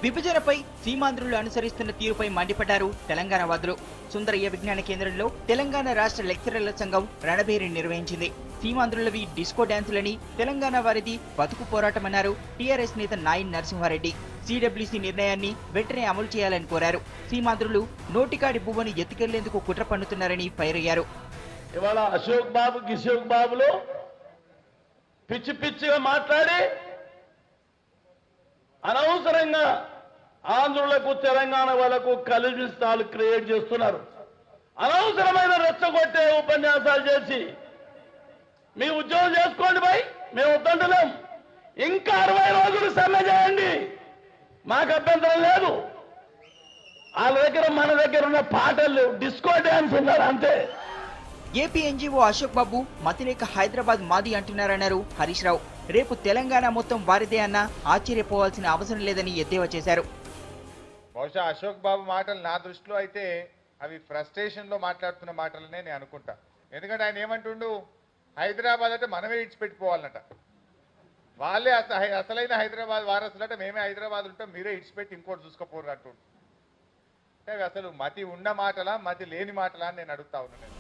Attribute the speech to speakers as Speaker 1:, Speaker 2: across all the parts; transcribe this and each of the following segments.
Speaker 1: విభజనపై సీమాంధ్రులు అనుసరిస్తున్న తీరుపై మండిపడ్డారు తెలంగాణ వాదులు. సుందరయ్య విజ్ఞాన కేంద్రంలో తెలంగాణ రాష్ట్ర లెక్చరర్ల సంఘం రణబేరి నిర్వహించింది. సీమాంధ్రులవి డిస్కో డ్యాన్సులని, తెలంగాణ వారిది బతుకు పోరాటమన్నారు టీఆర్ఎస్ నేత నాయిన్ నరసింహారెడ్డి. సిడబ్ల్యూసీ నిర్ణయాన్ని వెంటనే అమలు చేయాలని కోరారు. సీమాంధ్రులు నోటికాడి బువ్వను ఎత్తుకెళ్లేందుకు కుట్ర పన్నుతున్నారని ఫైర్ అయ్యారు.
Speaker 2: ఇవాళ అశోక్ బాబులో పిచ్చి పిచ్చిగా మాట్లాడి అనవసరంగా ఆంధ్రులకు తెలంగాణ వాళ్ళకు కలిసిస్తాలు క్రియేట్ చేస్తున్నారు. అనవసరమైన రెచ్చగొట్టే ఉపన్యాసాలు చేసి మీ ఉద్యోగం చేసుకోండి భయ్, మేము వద్దంటున్నాం. ఇంకా 60 రోజులు సమ్మె చేయండి, మాకు అభ్యంతరం లేదు. వాళ్ళ దగ్గర మన దగ్గర ఉన్న పాటలు లేవు, డిస్కో డ్యాన్స్ ఉన్నారు అంతే.
Speaker 1: ఏపీ ఎన్జీఓ అశోక్ బాబు మతిలేక హైదరాబాద్ మాది అంటున్నారన్నారు హరీష్ రావు. రేపు తెలంగాణ మొత్తం వారిదే అన్నా ఆశ్చర్యపోవాల్సిన అవసరం లేదని ఎద్దేవా చేశారు.
Speaker 3: బహుశా అశోక్ బాబు మాటలు నా దృష్టిలో అయితే అవి ఫ్రస్ట్రేషన్ లో మాట్లాడుతున్న మాటలనే నేను అనుకుంటా. ఎందుకంటే ఆయన ఏమంటుండు, హైదరాబాద్ అంటే మనమే ఇడిచిపెట్టిపోవాలన్నట. వాళ్ళే అసలైన హైదరాబాద్ వారసులట, మేమే హైదరాబాద్ ఉంటాం, మీరే ఇడిచిపెట్టి ఇంకోటి చూసుకోపోరు అంటుండు. అంటే అసలు మతి ఉన్న మాటలా మతి లేని మాటలా అని నేను అడుగుతా ఉన్నాను.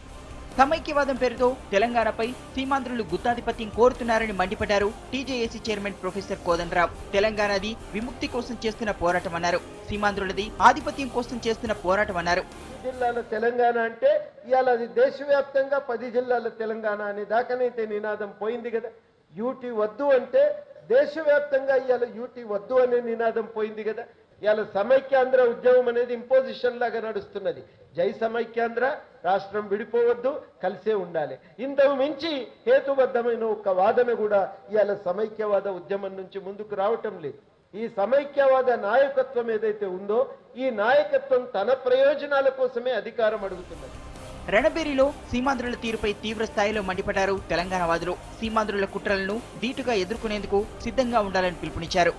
Speaker 1: సమైక్యవాదం పేరుతో తెలంగాణపై సీమాంధ్రులు గుత్తాధిపత్యం కోరుతున్నారని మండిపడ్డారు టీజేఏసీ చైర్మన్ ప్రొఫెసర్ కోదండరావు. తెలంగాణది విముక్తి కోసం చేస్తున్న పోరాటమన్నారు. సీమాంధ్రులది ఆధిపత్యం కోసం చేస్తున్న పోరాటమన్నారు.
Speaker 4: జిల్లాల తెలంగాణ అంటే ఇవాళ అది దేశవ్యాప్తంగా 10 జిల్లాల తెలంగాణ అనే దాకానైతే నినాదం పోయింది కదా. యూటీ వద్దు అంటే దేశవ్యాప్తంగా ఇవాళ యూటీ వద్దు అనే నినాదం పోయింది కదా. ఇవాళ సమైక్యాంధ్ర ఉద్యమం అనేది ఇంపోజిషన్ లాగా నడుస్తున్నది. జై సమైక్యాంధ్ర, రాష్ట్రం విడిపోవద్దు, కలిసే ఉండాలి. ఇంతకు మించి హేతుబద్ధమైన ఒక వాదన కూడా ఇవాళ సమైక్యవాద ఉద్యమం నుంచి ముందుకు రావటం లేదు. ఈ సమైక్యవాద నాయకత్వం ఏదైతే ఉందో ఈ నాయకత్వం తన ప్రయోజనాల కోసమే అధికారం అడుగుతున్నది.
Speaker 1: రణబేరిలో సీమాంధ్రుల తీరుపై తీవ్ర స్థాయిలో మండిపడ్డారు తెలంగాణ వాదులు. సీమాంధ్రుల కుట్రలను ధీటుగా ఎదుర్కొనేందుకు సిద్ధంగా ఉండాలని పిలుపునిచ్చారు.